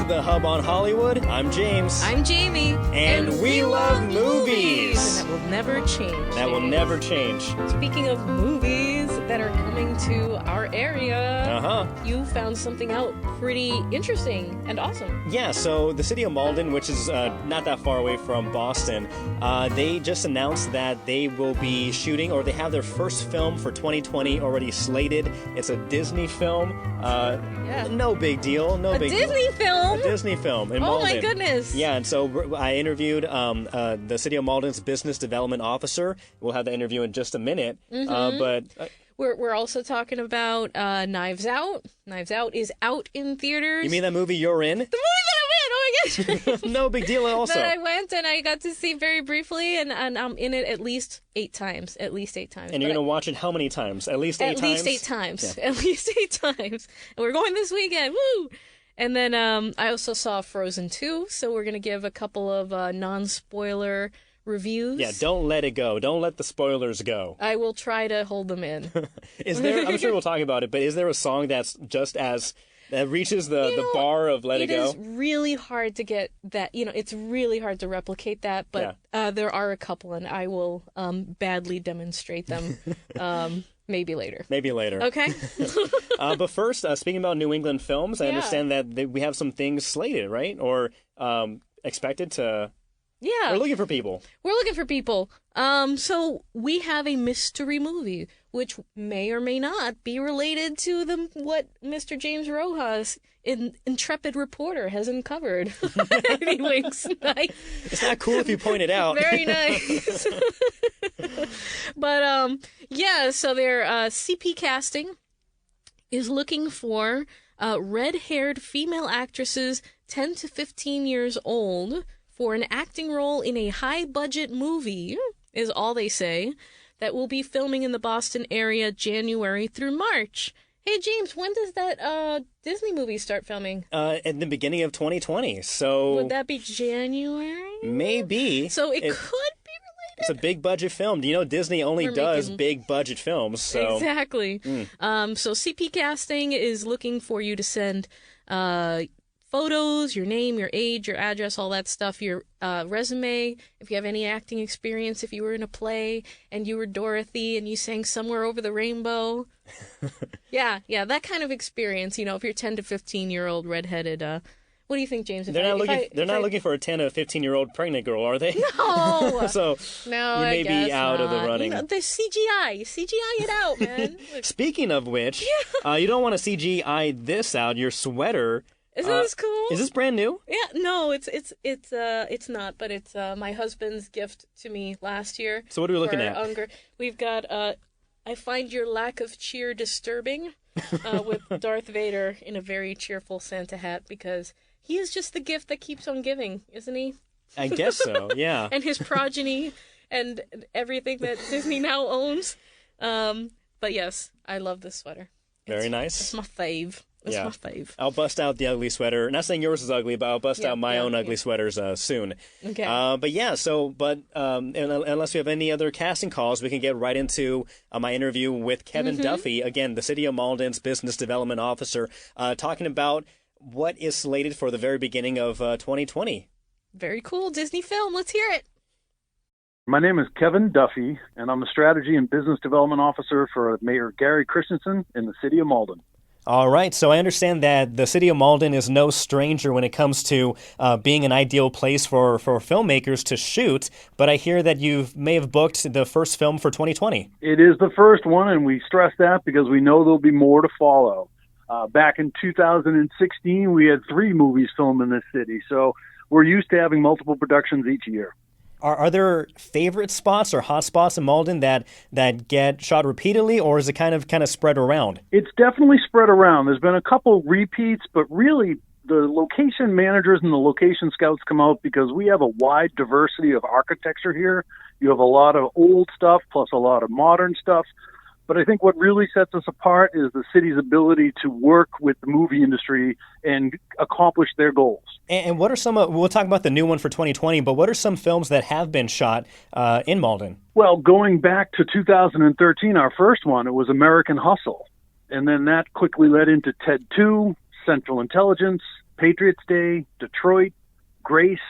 is The Hub on Hollywood. I'm James. I'm Jamie. And we love movies. And that will never change. That will never change. Speaking of movies that are coming to our area, you found something out pretty interesting and awesome. Yeah, so the city of Malden, which is not that far away from Boston, they just announced that they will be shooting, or they have their first film for 2020 already slated. It's a Disney film. No big deal. A Disney film in Malden. Oh my goodness. Yeah, and so I interviewed the city of Malden's business development officer. We'll have the interview in just a minute. We're also talking about Knives Out. Knives Out is out in theaters. You mean that movie you're in? The movie that I'm in! Oh my gosh! No big deal also. That I went and I got to see very briefly, and I'm in it at least 8 times. And you're going to watch it how many times? At least 8 times? At least 8 times. Yeah. At least 8 times. And we're going this weekend. Woo! And then I also saw Frozen 2, so we're going to give a couple of non-spoiler reviews. Yeah, don't let it go. Don't let the spoilers go. I will try to hold them in. I'm sure we'll talk about it, but is there a song that's just as... that reaches the bar of Let It Go? It is really hard to get that, it's really hard to replicate that, but there are a couple, and I will badly demonstrate them maybe later. Okay? But first, speaking about New England films, I understand that we have some things slated, right? Or expected to... Yeah. We're looking for people. So we have a mystery movie, which may or may not be related to what Mr. James Rojas, intrepid reporter, has uncovered. He winks. Nice. It's not cool if you point it out. Very nice. But, so their CP Casting is looking for red-haired female actresses 10 to 15 years old for an acting role in a high-budget movie, is all they say, that will be filming in the Boston area January through March. Hey, James, when does that Disney movie start filming? At the beginning of 2020, so... Would that be January? Maybe. So it could be related? It's a big-budget film. Do you know Disney only does big-budget films? So. Exactly. So CP Casting is looking for you to send... photos, your name, your age, your address, all that stuff, your resume, if you have any acting experience, if you were in a play and you were Dorothy and you sang Somewhere Over the Rainbow. Yeah, that kind of experience, if you're 10 to 15-year-old redheaded. What do you think, James? They're not looking for a 10 to 15-year-old pregnant girl, are they? No! So no, you may be out of the running. The CGI it out, man. Speaking of which, you don't want to CGI this out, your sweater... Isn't this cool? Is this brand new? Yeah, no, it's not, but it's my husband's gift to me last year. So what are we looking at? We've got I find your lack of cheer disturbing with Darth Vader in a very cheerful Santa hat, because he is just the gift that keeps on giving, isn't he? I guess so, yeah. And his progeny and everything that Disney now owns. But yes, I love this sweater. Very nice. It's my fave. It's my fave. I'll bust out the ugly sweater. Not saying yours is ugly, but I'll bust out my own ugly sweaters soon. Okay. Unless we have any other casting calls, we can get right into my interview with Kevin Duffy, again, the City of Malden's business development officer, talking about what is slated for the very beginning of 2020. Very cool. Disney film. Let's hear it. My name is Kevin Duffy, and I'm a strategy and business development officer for Mayor Gary Christensen in the City of Malden. All right, so I understand that the City of Malden is no stranger when it comes to being an ideal place for filmmakers to shoot, but I hear that you may have booked the first film for 2020. It is the first one, and we stress that because we know there'll be more to follow. Back in 2016, we had 3 movies filmed in this city, so we're used to having multiple productions each year. Are there favorite spots or hot spots in Malden that get shot repeatedly, or is it kind of spread around? It's definitely spread around. There's been a couple repeats, but really the location managers and the location scouts come out because we have a wide diversity of architecture here. You have a lot of old stuff plus a lot of modern stuff. But I think what really sets us apart is the city's ability to work with the movie industry and accomplish their goals. And what are some, we'll talk about the new one for 2020, but what are some films that have been shot in Malden? Well, going back to 2013, our first one, it was American Hustle. And then that quickly led into Ted 2, Central Intelligence, Patriots Day, Detroit, Grace,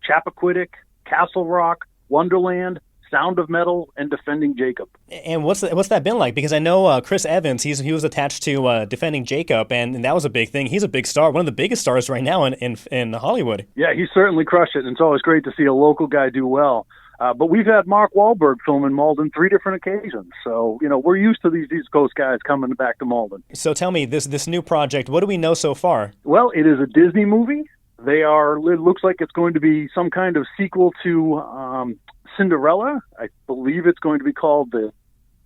Chappaquiddick, Castle Rock, Wonderland, Sound of Metal, and Defending Jacob. And what's that been like? Because I know Chris Evans, he was attached to Defending Jacob, and that was a big thing. He's a big star, one of the biggest stars right now in Hollywood. Yeah, he certainly crushed it, and it's always great to see a local guy do well. But we've had Mark Wahlberg film in Malden 3 different occasions. So, we're used to these East Coast guys coming back to Malden. So tell me, this new project, what do we know so far? Well, it is a Disney movie. It looks like it's going to be some kind of sequel to Cinderella. I believe it's going to be called The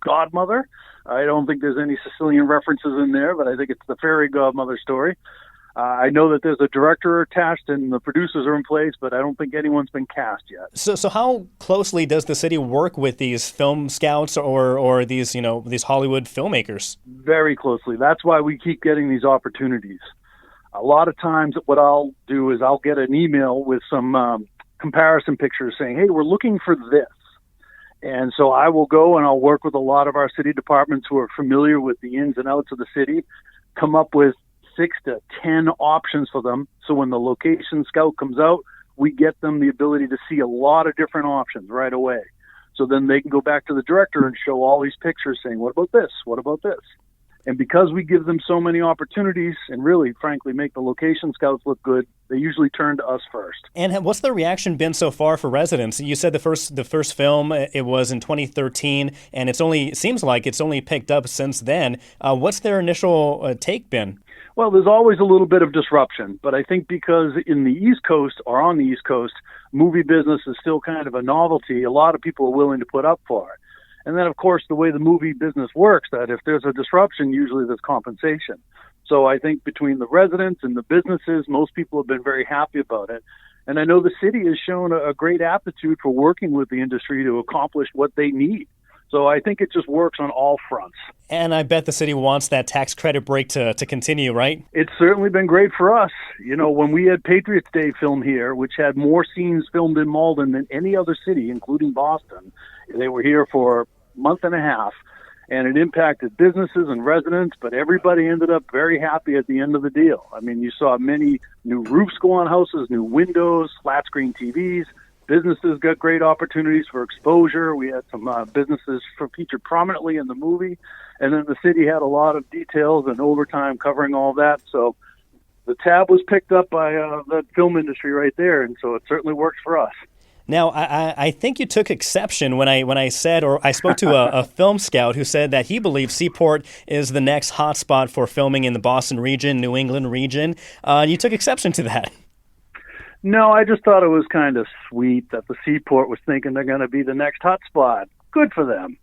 Godmother. I don't think there's any Sicilian references in there, but I think it's the fairy godmother story. I know that there's a director attached and the producers are in place, but I don't think anyone's been cast yet. So how closely does the city work with these film scouts or these Hollywood filmmakers? Very closely. That's why we keep getting these opportunities. A lot of times what I'll do is I'll get an email with some comparison pictures saying, hey, we're looking for this. And so I will go and I'll work with a lot of our city departments who are familiar with the ins and outs of the city, come up with 6 to 10 options for them. So when the location scout comes out, we get them the ability to see a lot of different options right away. So then they can go back to the director and show all these pictures saying, what about this? What about this? And because we give them so many opportunities and really, frankly, make the location scouts look good, they usually turn to us first. And what's the reaction been so far for residents? You said the first film, it was in 2013, and it seems like it's only picked up since then. What's their initial take been? Well, there's always a little bit of disruption, but I think because in the East Coast or on the East Coast, movie business is still kind of a novelty, a lot of people are willing to put up for it. And then, of course, the way the movie business works, that if there's a disruption, usually there's compensation. So I think between the residents and the businesses, most people have been very happy about it. And I know the city has shown a great aptitude for working with the industry to accomplish what they need. So I think it just works on all fronts. And I bet the city wants that tax credit break to continue, right? It's certainly been great for us. When we had Patriots Day film here, which had more scenes filmed in Malden than any other city, including Boston, they were here for a month and a half, and it impacted businesses and residents, but everybody ended up very happy at the end of the deal. I mean, you saw many new roofs go on houses, new windows, flat screen TVs. Businesses got great opportunities for exposure. We had some businesses featured prominently in the movie. And then the city had a lot of details and overtime covering all that. So the tab was picked up by the film industry right there. And so it certainly works for us. Now, I think you took exception when I said, or I spoke to a film scout who said that he believes Seaport is the next hotspot for filming in the Boston region, New England region. You took exception to that. No, I just thought it was kind of sweet that the Seaport was thinking they're going to be the next hotspot. Good for them.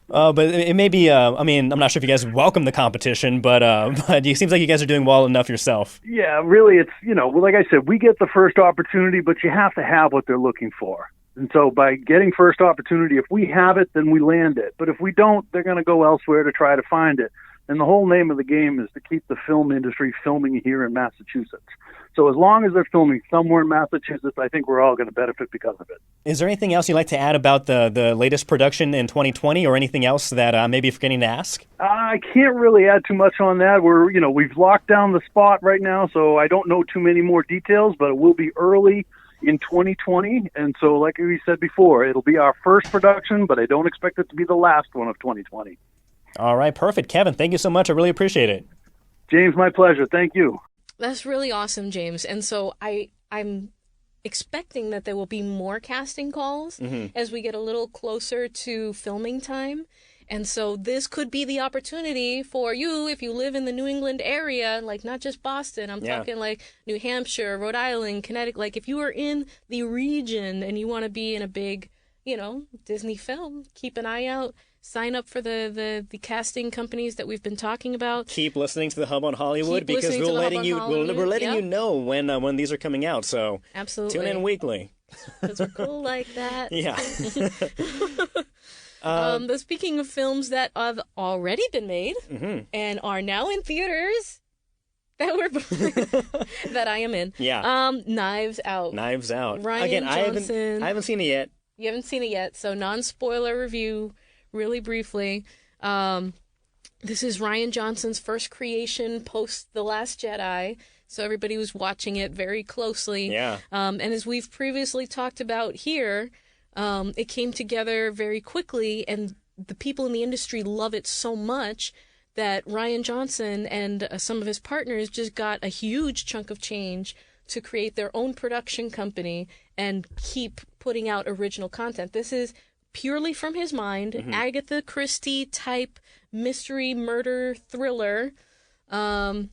But it may be, I'm not sure if you guys welcome the competition, but it seems like you guys are doing well enough yourself. Yeah, really, it's, like I said, we get the first opportunity, but you have to have what they're looking for. And so by getting first opportunity, if we have it, then we land it. But if we don't, they're going to go elsewhere to try to find it. And the whole name of the game is to keep the film industry filming here in Massachusetts. So as long as they're filming somewhere in Massachusetts, I think we're all going to benefit because of it. Is there anything else you'd like to add about the latest production in 2020 or anything else that maybe you're forgetting to ask? I can't really add too much on that. We've locked down the spot right now, so I don't know too many more details, but it will be early in 2020. And so like we said before, it'll be our first production, but I don't expect it to be the last one of 2020. All right, perfect. Kevin, thank you so much. I really appreciate it. James, my pleasure. Thank you. That's really awesome, James. And so I'm expecting that there will be more casting calls as we get a little closer to filming time. And so this could be the opportunity for you if you live in the New England area, like not just Boston. I'm talking like New Hampshire, Rhode Island, Connecticut. Like if you are in the region and you want to be in a big, Disney film, keep an eye out. Sign up for the casting companies that we've been talking about. Keep listening to the Hub on Hollywood because we're letting you know when these are coming out. So absolutely tune in weekly. Because we're cool like that. Yeah. But speaking of films that have already been made and are now in theaters that I am in. Yeah. Knives Out. Knives Out. Rian Johnson. I haven't seen it yet. You haven't seen it yet, so non-spoiler review. Really briefly, This is Rian Johnson's first creation post The Last Jedi, so everybody was watching it very closely. Yeah. And as we've previously talked about here, it came together very quickly, and the people in the industry love it so much that Rian Johnson and some of his partners just got a huge chunk of change to create their own production company and keep putting out original content. This is purely from his mind, Agatha Christie type mystery murder thriller. And,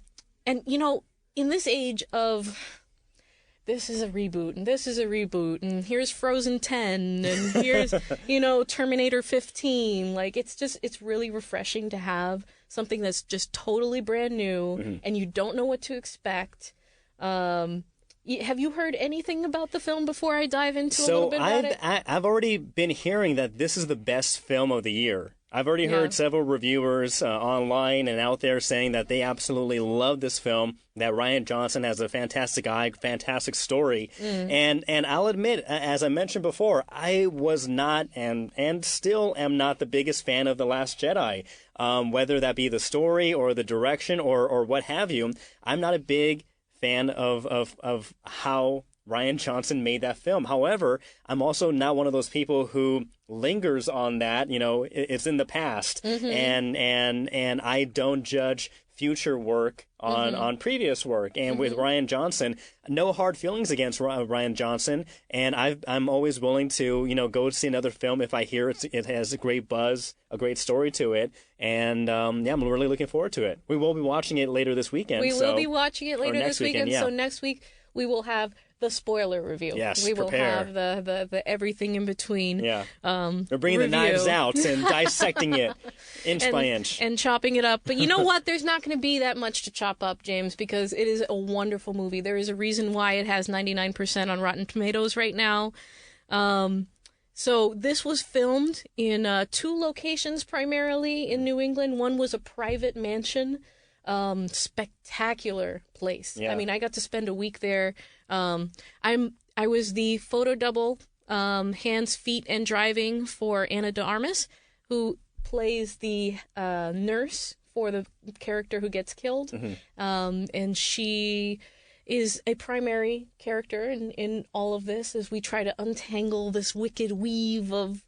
you know, in this age of this is a reboot and this is a reboot and here's Frozen 10 and here's, you know, Terminator 15, like it's really refreshing to have something that's just totally brand new and you don't know what to expect. Have you heard anything about the film before I dive into a little bit about it? I've already been hearing that this is the best film of the year. I've already heard several reviewers online and out there saying that they absolutely love this film, that Rian Johnson has a fantastic eye, fantastic story. And I'll admit, as I mentioned before, I was not and still am not the biggest fan of The Last Jedi. Whether that be the story or the direction or what have you, I'm not a big fan of how Rian Johnson made that film. However, I'm also not one of those people who lingers on that. You know, it's in the past, and I don't judge future work on previous work. And with Rian Johnson, no hard feelings against Rian Johnson, and I'm always willing to, you know, go see another film if I hear it has a great buzz, a great story to it, and I'm really looking forward to it. We will be watching it later this weekend. We will be watching it later this weekend. So next week we will have the spoiler review. Yes, we prepare. will have the everything in between. Yeah, we're bringing review. the knives out and dissecting it inch by inch and chopping it up. But you know what? There's not going to be that much to chop up, James, because it is a wonderful movie. There is a reason why it has 99% on Rotten Tomatoes right now. So this was filmed in 2 locations primarily in New England. One was a private mansion. Spectacular place. Yeah. I mean, I got to spend a week there. I was the photo double, hands, feet, and driving for Anna de Armas, who plays the nurse for the character who gets killed. And she is a primary character in all of this as we try to untangle this wicked weave of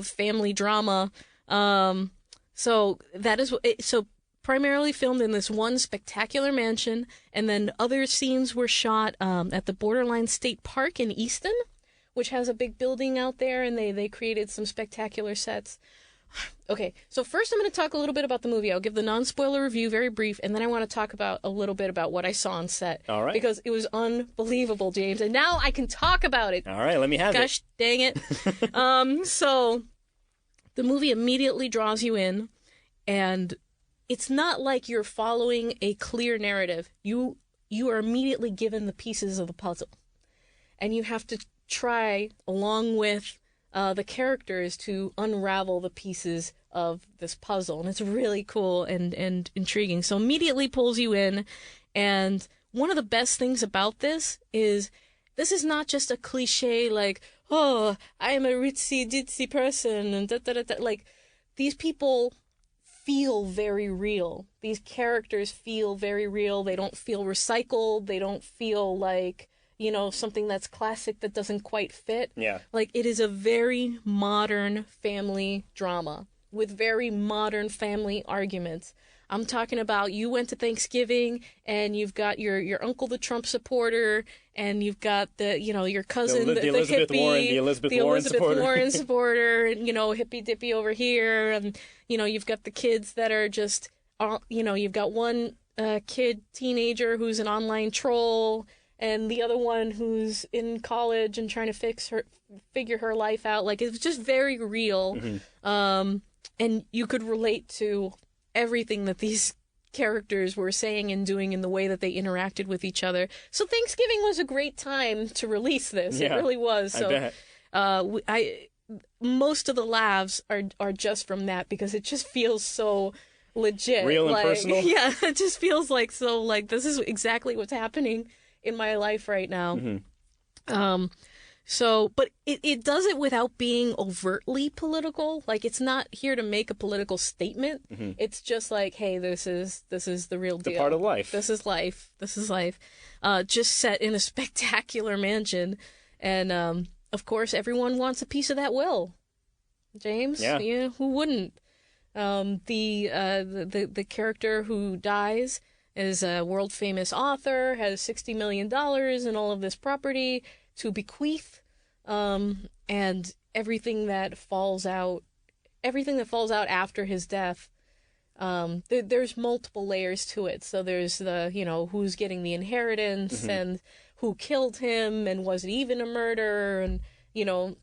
family drama. So that is so. Primarily filmed in this one spectacular mansion, and then other scenes were shot at the Borderline State Park in Easton, which has a big building out there, and they created some spectacular sets. Okay, so first I'm going to talk a little bit about the movie. I'll give the non-spoiler review, very brief, and then I want to talk about a little bit about what I saw on set. All right. Because it was unbelievable, James, and now I can talk about it. All right, let me have it. Gosh dang it. So the movie immediately draws you in, and it's not like you're following a clear narrative. You are immediately given the pieces of the puzzle. And you have to try, along with the characters, to unravel the pieces of this puzzle. And it's really cool and intriguing. So immediately pulls you in. And one of the best things about this is not just a cliche like, oh, I am a ritzy-ditzy person, and da-da-da-da. Like, these people feel very real. These characters feel very real. They don't feel recycled. They don't feel like, you know, something that's classic that doesn't quite fit. Yeah. Like, it is a very modern family drama with very modern family arguments. I'm talking about you went to Thanksgiving and you've got your uncle, the Trump supporter, and you've got your cousin, the Elizabeth hippie, Warren, the Elizabeth Warren supporter, and, hippy dippy over here. And, you've got the kids that are just, you've got one teenager who's an online troll, and the other one who's in college and trying to figure her life out. Like, it was just very real. And you could relate to everything that these characters were saying and doing in the way that they interacted with each other. So Thanksgiving was a great time to release this. Yeah, it really was. So I bet. Most of the laughs are just from that, because it just feels so legit. Real and personal? Yeah, it just feels like this is exactly what's happening in my life right now. So, but it does it without being overtly political. Like, it's not here to make a political statement. It's just like, hey, this is the real deal. The part of life. This is life. This is life. Just set in a spectacular mansion. And, of course, everyone wants a piece of that will. James? Yeah. Who wouldn't? The character who dies is a world-famous author, has $60 million and all of this property to bequeath, and everything that falls out after his death. There's multiple layers to it. So there's the, who's getting the inheritance and who killed him, and was it even a murder, and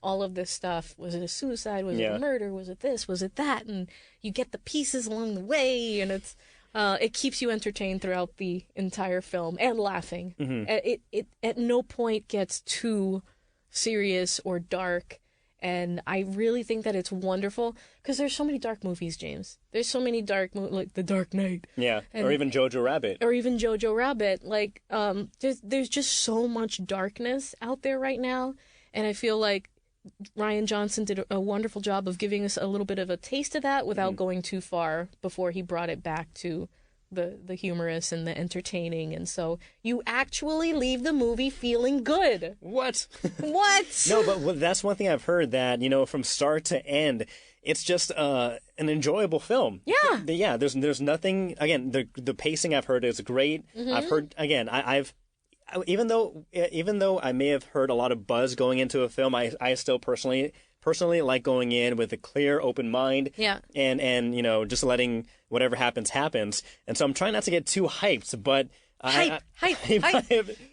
all of this stuff. Was it a suicide? Was it a murder? Was it this? Was it that? And you get the pieces along the way, and it keeps you entertained throughout the entire film and laughing. It at no point gets too serious or dark, and I really think that it's wonderful because there's so many dark movies, James. There's so many dark like The Dark Knight. Yeah, or even Jojo Rabbit. Like, there's just so much darkness out there right now, and I feel like Rian Johnson did a wonderful job of giving us a little bit of a taste of that without going too far before he brought it back to the humorous and the entertaining. And so you actually leave the movie feeling good. What? What? No, but that's one thing I've heard, that, from start to end, it's just an enjoyable film. Yeah. Yeah, there's nothing, again, the pacing I've heard is great. I've heard, again, I've even though I may have heard a lot of buzz going into a film, I still personally like going in with a clear, open mind. Yeah. And just letting whatever happens. And so I'm trying not to get too hyped, but Hype.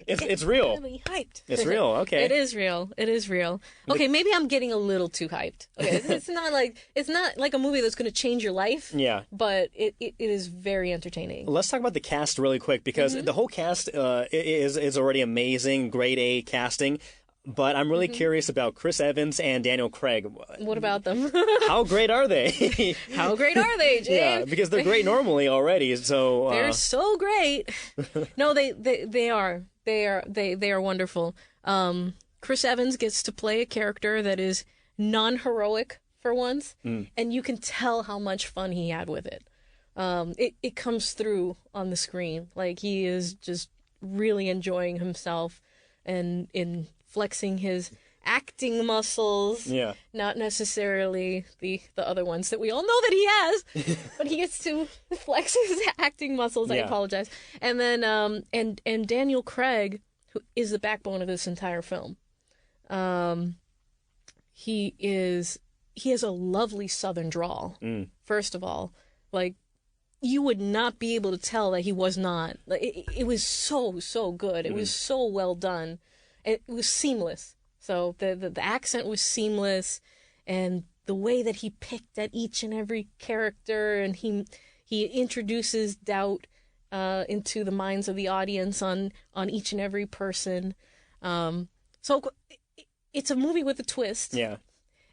it's real. Really hyped. It's real. Okay. It is real. Okay, maybe I'm getting a little too hyped. Okay, it's not like a movie that's going to change your life. Yeah. But it is very entertaining. Let's talk about the cast really quick, because the whole cast is already amazing, grade A casting. But I'm really curious about Chris Evans and Daniel Craig. What about them? How great are they? How great are they, James? Yeah, because they're great normally already. So they're so great. No, they are. They are wonderful. Chris Evans gets to play a character that is non-heroic for once, and you can tell how much fun he had with it. It comes through on the screen. Like, he is just really enjoying himself and in flexing his acting muscles. Yeah. Not necessarily the other ones that we all know that he has, but he gets to flex his acting muscles. I apologize. And then and Daniel Craig, who is the backbone of this entire film. He has a lovely southern drawl. First of all, like, you would not be able to tell that he was not. Like, it was so good. It was so well done. It was seamless. So the accent was seamless, and the way that he picked at each and every character, and he introduces doubt into the minds of the audience on each and every person. So it's a movie with a twist. Yeah.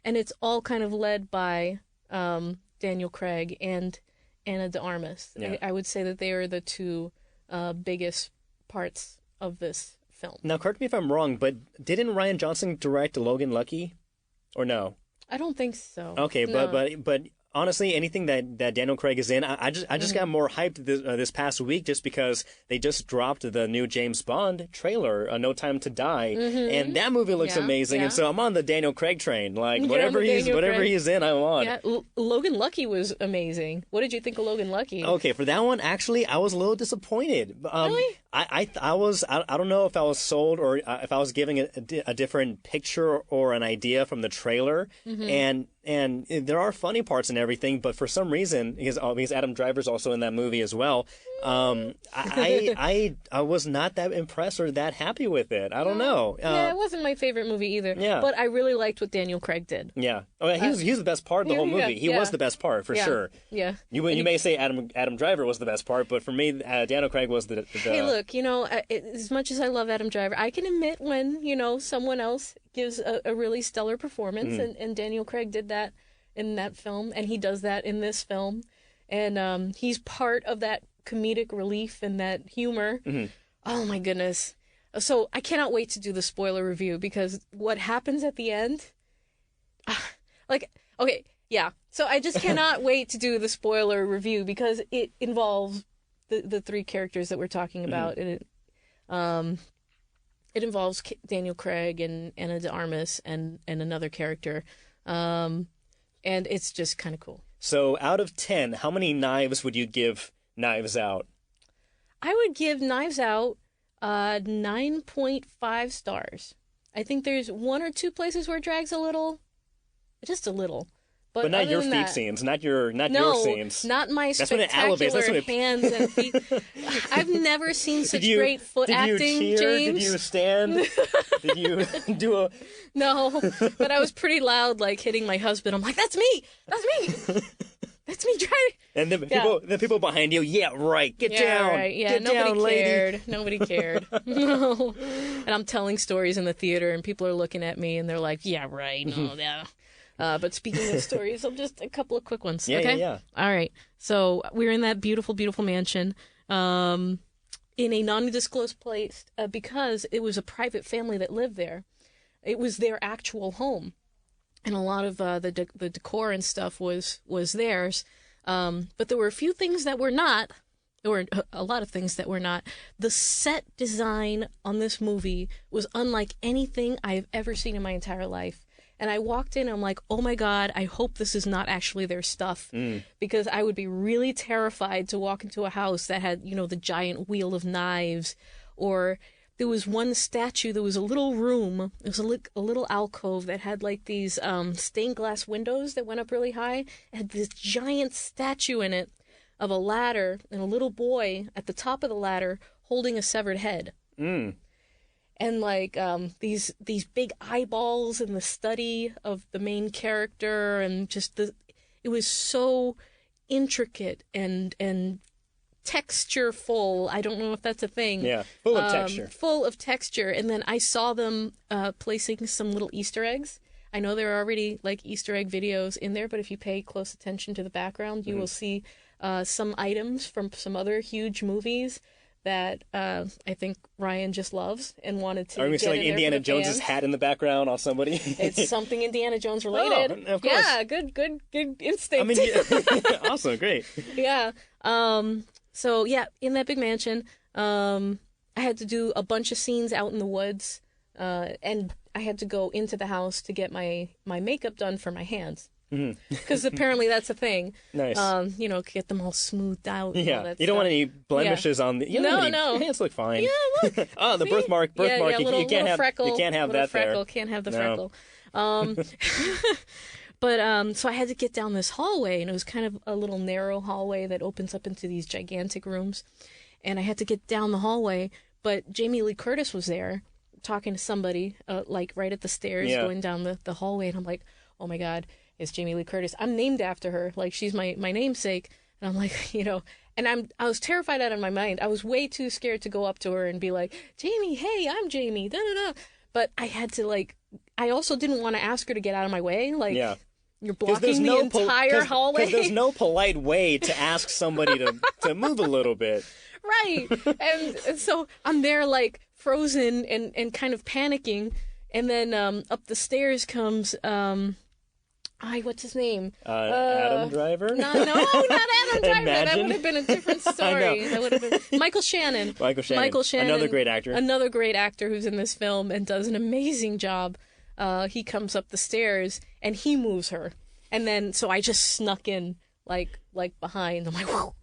And it's all kind of led by Daniel Craig and Ana de Armas. Yeah. I would say that they are the two biggest parts of this film. Now, correct me if I'm wrong, but didn't Rian Johnson direct Logan Lucky, or no? I don't think so. Okay, no. but honestly, anything that Daniel Craig is in, I just got more hyped this past week, just because they just dropped the new James Bond trailer, No Time to Die, and that movie looks amazing. And so I'm on the Daniel Craig train. Like, whatever he's in, I'm on. Yeah, Logan Lucky was amazing. What did you think of Logan Lucky? Okay, for that one, actually, I was a little disappointed. Really? I don't know if I was sold, or if I was giving a different picture or an idea from the trailer, and there are funny parts and everything, but for some reason, because Adam Driver's also in that movie as well, I was not that impressed or that happy with it. I don't know. Yeah, it wasn't my favorite movie either. Yeah. But I really liked what Daniel Craig did. Yeah. Oh, yeah, he was the best part of the whole movie. He was the best part, for sure. Yeah. You may say Adam Driver was the best part, but for me, Daniel Craig was the... Hey, look, as much as I love Adam Driver, I can admit when, someone else gives a really stellar performance, and Daniel Craig did that in that film, and he does that in this film, and he's part of that comedic relief and that humor. Oh my goodness. So I cannot wait to do the spoiler review, because what happens at the end, okay, yeah. So I just cannot wait to do the spoiler review, because it involves the three characters that we're talking about, and it involves Daniel Craig and Ana de Armas and another character, and it's just kind of cool. So out of 10, how many knives would you give Knives Out? I would give Knives Out 9.5 stars. I think there's one or two places where it drags a little, just a little. But not your feet scenes, not your scenes. Not my That's when it elevates. spectacular That's when it... hands and feet. I've never seen such great foot acting, Did you cheer? James. Did you stand? Did you do a... No, but I was pretty loud, like hitting my husband. I'm like, that's me! That's me! That's me trying. And the people behind you, yeah, right, get down. Right. Yeah, get nobody down, cared. lady. Nobody cared. No. And I'm telling stories in the theater, and people are looking at me, and they're like, yeah, right, no, yeah. But speaking of stories, I'll just a couple of quick ones. Yeah, okay? yeah. All right. So we're in that beautiful, beautiful mansion, in a non-disclosed place, because it was a private family that lived there. It was their actual home, and a lot of the decor and stuff was theirs. But there were a few things that were not. There were a lot of things that were not. The set design on this movie was unlike anything I've ever seen in my entire life. And I walked in and I'm like, oh my God, I hope this is not actually their stuff. Because I would be really terrified to walk into a house that had, the giant wheel of knives. Or there was one statue, there was a little room, it was a little alcove that had like these stained glass windows that went up really high. It had this giant statue in it of a ladder and a little boy at the top of the ladder holding a severed head. And like these big eyeballs and the study of the main character, and just it was so intricate and textureful. I don't know if that's a thing. Yeah, full of texture. Full of texture. And then I saw them placing some little Easter eggs. I know there are already like Easter egg videos in there, but if you pay close attention to the background, you will see some items from some other huge movies that I think Ryan just loves and wanted to. Are we get like in Indiana there for the Jones's fans. hat in the background on somebody? It's something Indiana Jones related. Oh, of course. Yeah, good instinct. I mean, awesome, great. Yeah. So yeah, in that big mansion, I had to do a bunch of scenes out in the woods, and I had to go into the house to get my makeup done for my hands. Because apparently that's a thing. Nice. Get them all smoothed out. Yeah. All that You don't want stuff. any blemishes on the. You don't want any, No. Your hands look fine. Yeah, look. Oh, the See? birthmark. Yeah, You can't have. freckle, You can't have little that freckle. there. Can't have the No. freckle. But so I had to get down this hallway, and it was kind of a little narrow hallway that opens up into these gigantic rooms, and I had to get down the hallway. But Jamie Lee Curtis was there, talking to somebody, like right at the stairs, going down the hallway, and I'm like, oh my God, it's Jamie Lee Curtis. I'm named after her, like she's my namesake, and I'm like, and I was terrified out of my mind. I was way too scared to go up to her and be like, Jamie, hey, I'm Jamie, da da da. But I had to I also didn't want to ask her to get out of my way, like. You're blocking the entire hallway. Because there's no polite way to ask somebody to move a little bit. Right. And so I'm there like frozen and kind of panicking. And then up the stairs comes, what's his name? Adam Driver? No, not Adam Driver. Imagine. That would have been a different story. That would have been Michael Shannon. Michael Shannon. Another great actor. Another great actor who's in this film and does an amazing job. He comes up the stairs and he moves her, and then so I just snuck in like behind. I'm like, whoa,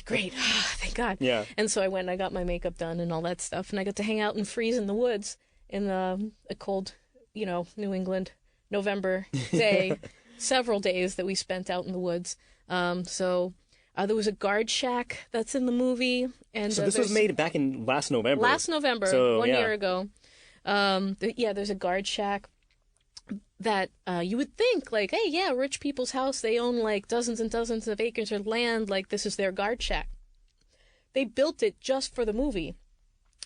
great, thank God. Yeah. And so I went and I got my makeup done and all that stuff, and I got to hang out and freeze in the woods in a cold, New England November day. Several days that we spent out in the woods. So there was a guard shack that's in the movie, and so this was made back in last November. So, 1 year ago. There's a guard shack that you would think like, hey, yeah, rich people's house, they own like dozens and dozens of acres of land, like this is their guard shack. They built it just for the movie,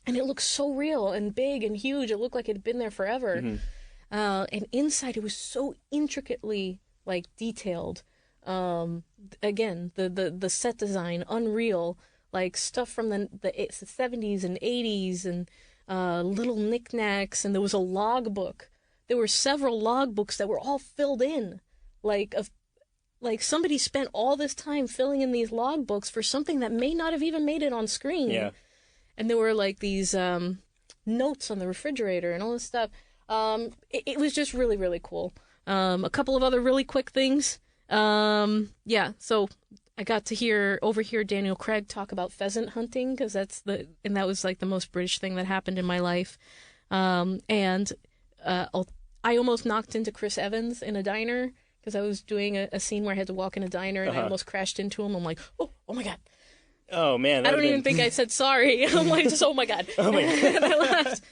and it looked so real and big and huge. It looked like it had been there forever. And inside it was so intricately like detailed. Again, the set design, unreal, like stuff from the 70s and 80s, and little knickknacks, and there was a logbook. There were several logbooks that were all filled in, like somebody spent all this time filling in these logbooks for something that may not have even made it on screen. Yeah. And there were like these notes on the refrigerator and all this stuff. It was just really, really cool. A couple of other really quick things. So I got to overhear Daniel Craig talk about pheasant hunting, because that was like the most British thing that happened in my life. I almost knocked into Chris Evans in a diner, because I was doing a scene where I had to walk in a diner, and I almost crashed into him. I'm like, oh my God. Oh, man. I don't even think I said sorry. I'm like, just, oh my God. Oh my God. And I left.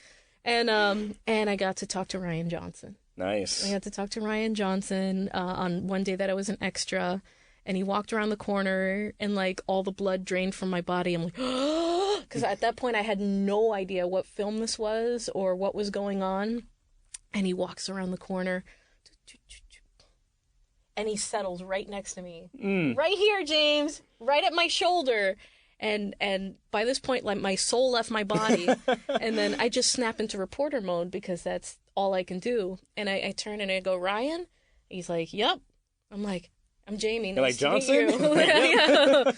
And I got to talk to Ryan Johnson. Nice. I got to talk to Ryan Johnson on one day that I was an extra, and he walked around the corner, and like all the blood drained from my body. I'm like, because at that point I had no idea what film this was or what was going on. And he walks around the corner, and he settles right next to me. Right here, James, right at my shoulder. And by this point, like, my soul left my body. And then I just snap into reporter mode, because that's all I can do. And I turn and I go, Ryan? He's like, yep. I'm like, I'm Jamie. You're Nice like, to meet Johnson? you. Yeah.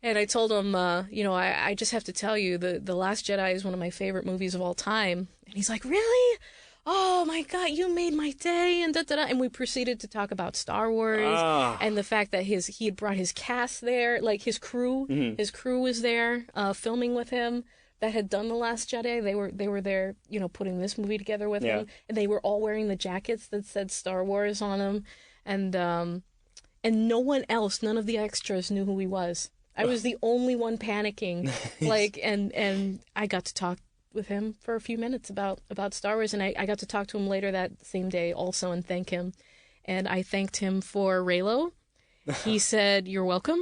And I told him, I just have to tell you, The Last Jedi is one of my favorite movies of all time. And he's like, really? Oh my God, you made my day, and da-da-da. And we proceeded to talk about Star Wars and the fact that he had brought his cast there, like his crew. Mm-hmm. His crew was there filming with him that had done The Last Jedi. They were there, putting this movie together with him, and they were all wearing the jackets that said Star Wars on them, and no one else, none of the extras knew who he was. I was the only one panicking, and I got to talk with him for a few minutes about Star Wars, and I got to talk to him later that same day also and thank him. And I thanked him for Reylo. He said, "You're welcome."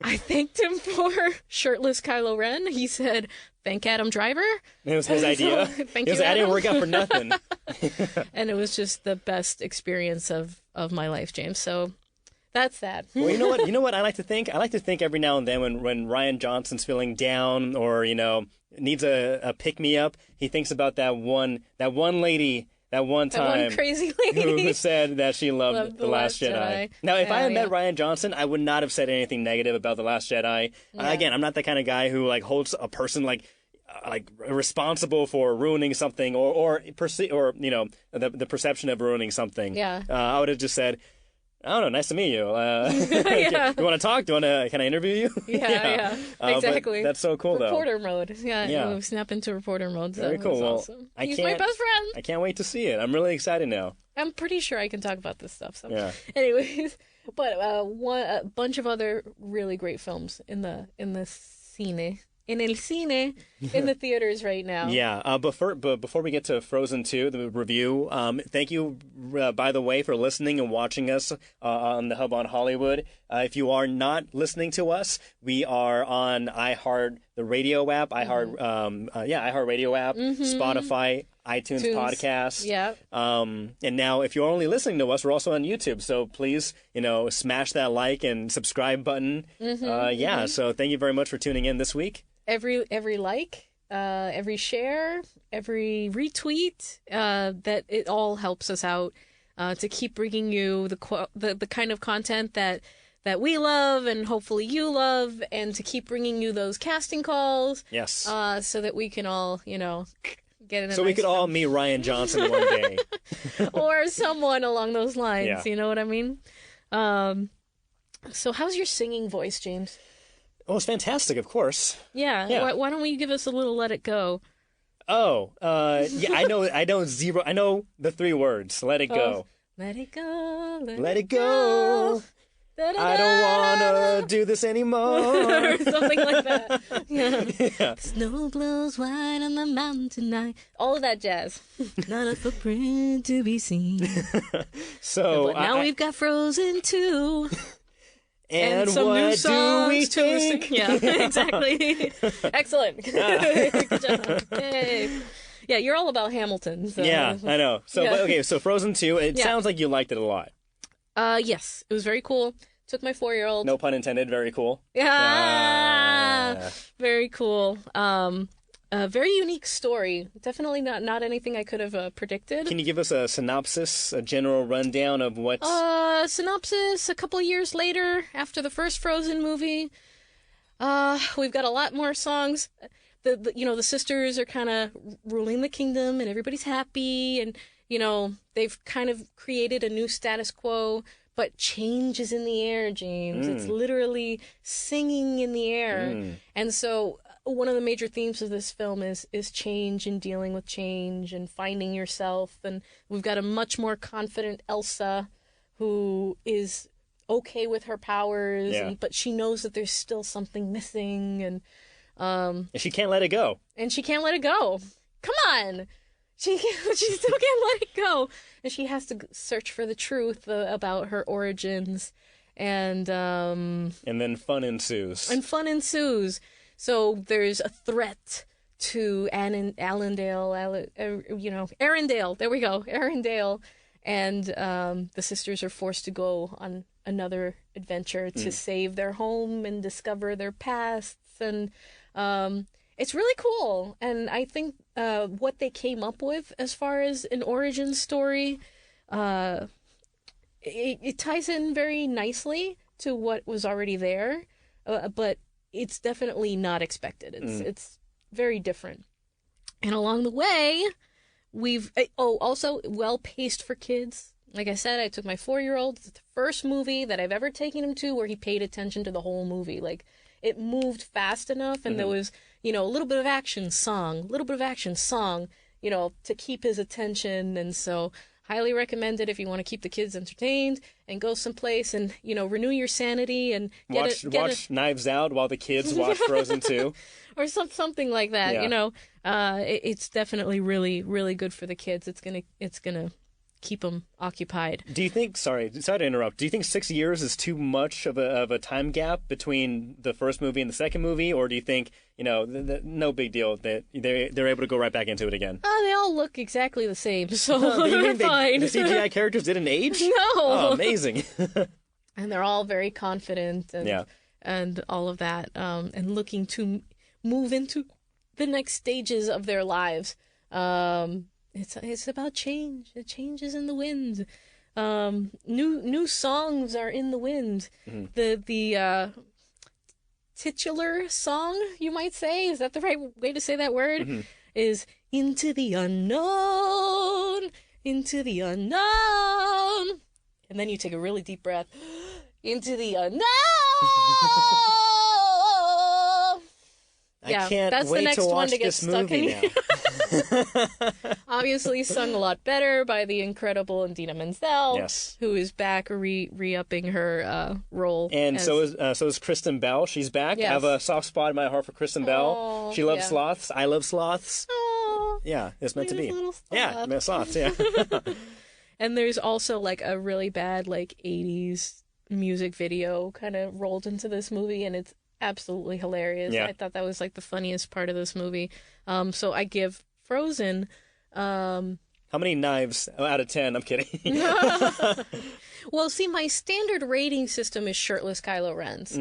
I thanked him for shirtless Kylo Ren. He said, "Thank Adam Driver." It was his idea. Thank you, I didn't work out for nothing. And it was just the best experience of my life, James. So that's that. Well, you know what I like to think? I like to think every now and then when Ryan Johnson's feeling down or, needs a pick-me-up, he thinks about that one lady, that one crazy lady who said that she loved The Last Jedi. Now, if I had met Ryan Johnson, I would not have said anything negative about The Last Jedi. Yeah. Again, I'm not the kind of guy who holds a person responsible for ruining something or the perception of ruining something. Yeah. I would have just said, I don't know. Nice to meet you. Yeah. You want to talk? Can I interview you? Yeah. Exactly. That's so cool, reporter mode. Yeah. We snap into reporter mode. So very cool. Awesome. He's my best friend. I can't wait to see it. I'm really excited now. I'm pretty sure I can talk about this stuff. So. Yeah. Anyways, but a bunch of other really great films in the cine. In el cine, in the theaters right now. Yeah, but before we get to Frozen 2, the review, thank you, by the way, for listening and watching us on the Hub on Hollywood. If you are not listening to us, we are on iHeart, the radio app, iHeart Radio app, Spotify, iTunes Podcasts. Yeah. And now, if you're only listening to us, we're also on YouTube. So please, smash that like and subscribe button. So thank you very much for tuning in this week. Every like, every share, every retweet, that it all helps us out to keep bringing you the kind of content that we love and hopefully you love, and to keep bringing you those casting calls. Yes. So that we can all, get in. So we could all meet Ryan Johnson one day, or someone along those lines. Yeah. You know what I mean? So how's your singing voice, James? Oh, it's fantastic, of course. Yeah. Why don't you give us a little "Let It Go"? Oh, I know the 3 words. Let it go. Let it go. Let it go. I don't want to do this anymore. Or something like that. Yeah. Snow blows white on the mountain tonight. All of that jazz. Not a footprint to be seen. So but now we've got Frozen 2. And some what new songs do we think? Yeah, exactly. Excellent. Good job. Yay. Yeah, you're all about Hamilton. So. Yeah, I know. So, so Frozen 2, it sounds like you liked it a lot. Yes, it was very cool. Took my 4-year-old. No pun intended, very cool. Yeah. Very cool. A very unique story. Definitely not anything I could have predicted. Can you give us a synopsis, a general rundown of what's... Synopsis, a couple years later, after the first Frozen movie, we've got a lot more songs. The sisters are kind of ruling the kingdom, and everybody's happy, and, they've kind of created a new status quo, but change is in the air, James. It's literally singing in the air. And so one of the major themes of this film is change and dealing with change and finding yourself. And we've got a much more confident Elsa who is okay with her powers, but she knows that there's still something missing. And she can't let it go. Come on! She still can't let it go. And she has to search for the truth about her origins. And then fun ensues. So there's a threat to Arendelle. There we go, Arendelle. And the sisters are forced to go on another adventure to save their home and discover their pasts. And it's really cool. And I think what they came up with as far as an origin story, it ties in very nicely to what was already there. But it's definitely not expected. It's very different. And along the way, we've... also well-paced for kids. Like I said, I took my 4-year-old. It's the first movie that I've ever taken him to where he paid attention to the whole movie. Like, it moved fast enough, and there was, a little bit of action, song, to keep his attention. And so... highly recommend it if you want to keep the kids entertained and go someplace and, renew your sanity and watch Knives Out while the kids watch Frozen 2. Or something like that, It's definitely really, really good for the kids. It's gonna keep them occupied. Do you think, sorry to interrupt, do you think 6 years is too much of a time gap between the first movie and the second movie? Or do you think, no big deal that they're able to go right back into it again? They all look exactly the same, so they're fine. The CGI characters didn't age? No. Oh, amazing. And they're all very confident and all of that, and looking to move into the next stages of their lives. It's about change. The change is in the wind. New songs are in the wind. The titular song, you might say, is that the right way to say that word? Is into the unknown, into the unknown. And then you take a really deep breath. Into the unknown. I can't that's wait the next to watch one to get this stuck movie in. now. Obviously sung a lot better by the incredible Idina Menzel, yes, who is back re-upping her role. And so is Kristen Bell. She's back. Yes. I have a soft spot in my heart for Kristen Bell. She loves sloths. I love sloths. Aww, yeah, it's meant to be. Little sloth. Yeah, sloths. Yeah. And there's also like a really bad 80s music video kind of rolled into this movie, and it's absolutely hilarious. I thought that was the funniest part of this movie. So I give Frozen how many knives out of 10? I'm kidding. Well, see, my standard rating system is shirtless Kylo Rens.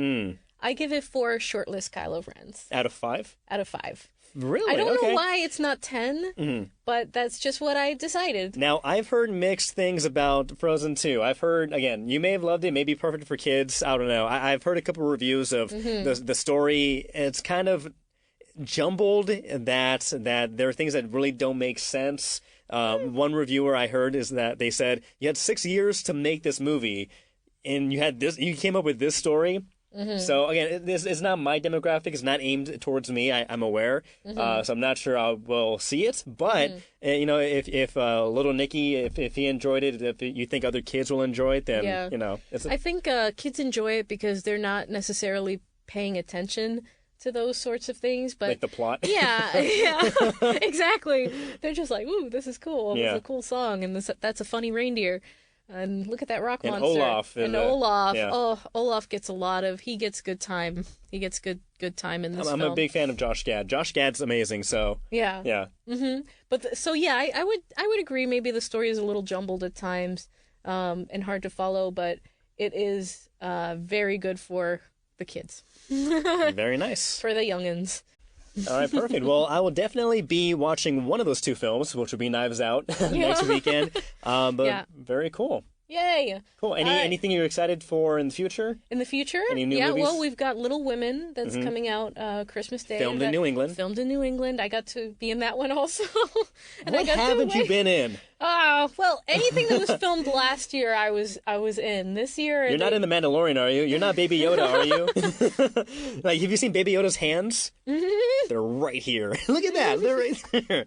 I give it 4 shirtless Kylo Rens. Out of 5? Out of 5. Really? I don't know why it's not 10, but that's just what I decided. Now, I've heard mixed things about Frozen 2. I've heard, again, you may have loved it, may be perfect for kids. I don't know. I've heard a couple of reviews of the story. It's kind of jumbled, that there are things that really don't make sense. One reviewer I heard is that they said, you had 6 years to make this movie, and you came up with this story. So again, this is not my demographic. It's not aimed towards me. I'm aware. So I'm not sure I will see it. But if little Nicky, if he enjoyed it, if you think other kids will enjoy it, then I think kids enjoy it because they're not necessarily paying attention to those sorts of things, but like the plot. Yeah, exactly. They're just like, ooh, this is cool. This is a cool song, and that's a funny reindeer. And look at that rock monster. Olaf. Olaf. Yeah. Oh, Olaf gets he gets good time. He gets good time in this film. I'm a big fan of Josh Gad. Josh Gad's amazing, so. Yeah. But I would agree, maybe the story is a little jumbled at times, and hard to follow, but it is very good for the kids. Very nice. For the youngins. All right, perfect. Well, I will definitely be watching one of those two films, which will be Knives Out next weekend. But very cool. Yay! Cool. Anything you're excited for in the future? In the future? Any new movies? Well, we've got Little Women that's coming out Christmas Day. Filmed in New England. Filmed in New England. I got to be in that one also. What haven't you been in? Well, anything that was filmed last year, I was in. This year, you're not in The Mandalorian, are you? You're not Baby Yoda, are you? Like, have you seen Baby Yoda's hands? They're right here. Look at that. They're right there.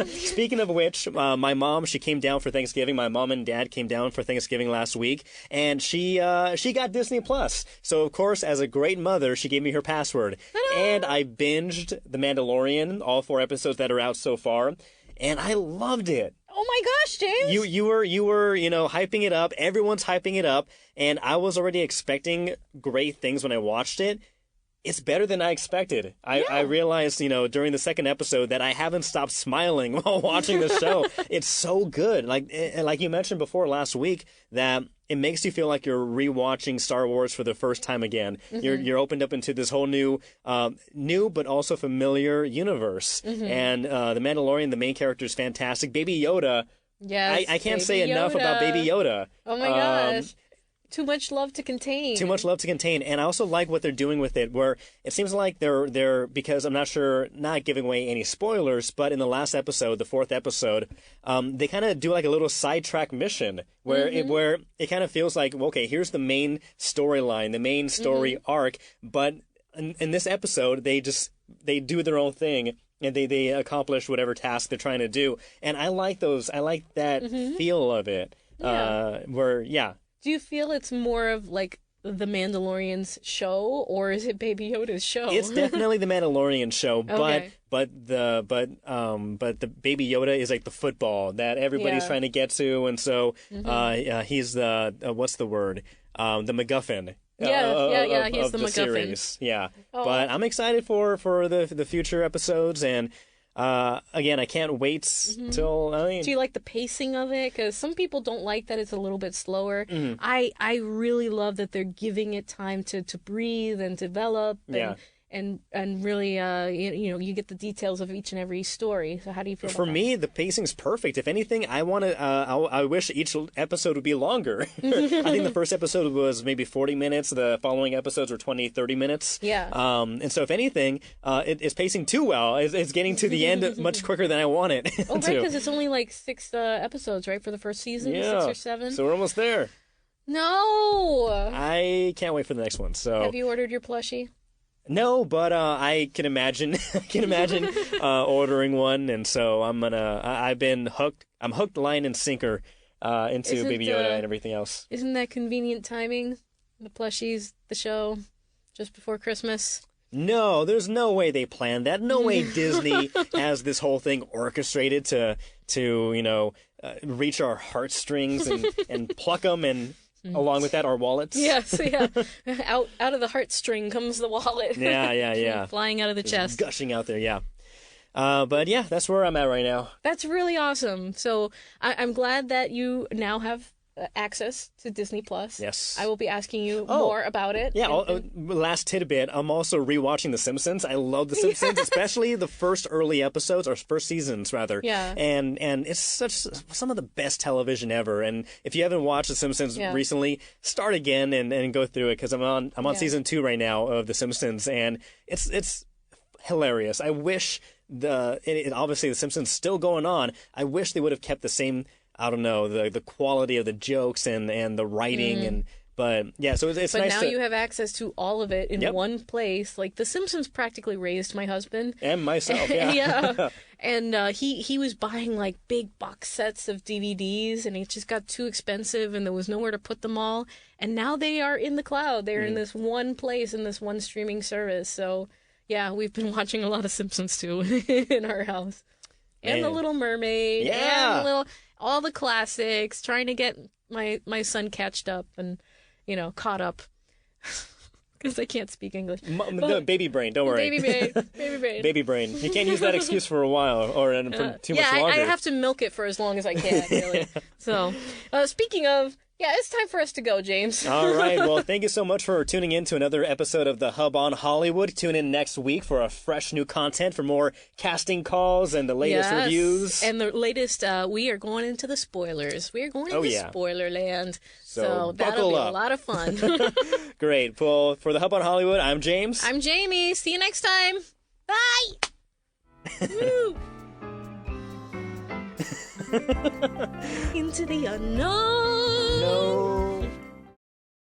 Speaking of which, my mom, she came down for Thanksgiving. My mom and dad came down for Thanksgiving last week, and she got Disney Plus. So, of course, as a great mother, she gave me her password. Ta-da! And I binged The Mandalorian, all 4 episodes that are out so far, and I loved it. Oh my gosh, James! You were hyping it up. Everyone's hyping it up, and I was already expecting great things when I watched it. It's better than I expected. I realized, during the second episode that I haven't stopped smiling while watching the show. It's so good. Like you mentioned before last week, that it makes you feel like you're rewatching Star Wars for the first time again. You're opened up into this whole new but also familiar universe. And the Mandalorian, the main character, is fantastic. Baby Yoda. Yes, I can't say enough about Baby Yoda. Oh my gosh. Too much love to contain. Too much love to contain. And I also like what they're doing with it, where it seems like they're because I'm not giving away any spoilers, but in the last episode, the 4th episode, they kind of do like a little sidetrack mission where it kind of feels like, okay, here's the main storyline, the main story arc, but in this episode, they do their own thing. And they accomplish whatever task they're trying to do. And I like those. I like that feel of it. Do you feel it's more of like the Mandalorian's show, or is it Baby Yoda's show? It's definitely the Mandalorian show, okay. but the Baby Yoda is like the football that everybody's trying to get to, and so he's the what's the word? The MacGuffin. He's the MacGuffin. Series. Yeah, but I'm excited for the future episodes, and again, I can't wait till. Do you like the pacing of it? Because some people don't like that it's a little bit slower. I really love that they're giving it time to breathe and develop. And really, you get the details of each and every story. So how do you feel? For me, the pacing's perfect. If anything, I wish each episode would be longer. I think the first episode was maybe 40 minutes. The following episodes were 20, 30 minutes. Yeah. And so if anything, it's pacing too well. It's getting to the end much quicker than I want it. Oh, right, because it's only like 6 episodes, right, for the first season? 6 or 7? So we're almost there. No! I can't wait for the next one. So have you ordered your plushie? No, but I can imagine ordering one, and so I've been hooked. I'm hooked, line, and sinker into Baby Yoda and everything else. Isn't that convenient timing? The plushies, the show, just before Christmas. No, there's no way they planned that. No way Disney has this whole thing orchestrated to reach our heartstrings and pluck them and. Along with that, our wallets. Yes, yeah. Out of the heartstring comes the wallet. Yeah. Flying out of the chest. Gushing out there, yeah. But yeah, that's where I'm at right now. That's really awesome. So I'm glad that you now have access to Disney Plus. Yes. I will be asking you more about it. Yeah, last tidbit, I'm also rewatching The Simpsons. I love The Simpsons, especially the first early episodes, or first seasons, rather. Yeah. And it's some of the best television ever. And if you haven't watched The Simpsons recently, start again and go through it, because I'm on season 2 right now of The Simpsons, and it's hilarious. I wish obviously The Simpsons still going on. I wish they would have kept the same, I don't know, the quality of the jokes and the writing but yeah, so it's but nice. But now you have access to all of it in one place. Like The Simpsons practically raised my husband and myself. Yeah, yeah. And he was buying like big box sets of DVDs, and it just got too expensive, and there was nowhere to put them all. And now they are in the cloud. They're in this one place, in this one streaming service. So yeah, we've been watching a lot of Simpsons too in our house, and The Little Mermaid, and all the classics. Trying to get my son catched up and caught up. Because I can't speak English. Baby brain, don't worry. Baby brain. Baby brain. You can't use that excuse for a while or for too much longer. I have to milk it for as long as I can, really. So, speaking of Yeah, it's time for us to go, James. All right. Well, thank you so much for tuning in to another episode of The Hub on Hollywood. Tune in next week for a fresh new content, for more casting calls and the latest reviews. And the latest, we are going into the spoilers. We are going into spoiler land. So that'll be a lot of fun. Great. Well, for The Hub on Hollywood, I'm James. I'm Jamie. See you next time. Bye. Woo. Into the unknown. No.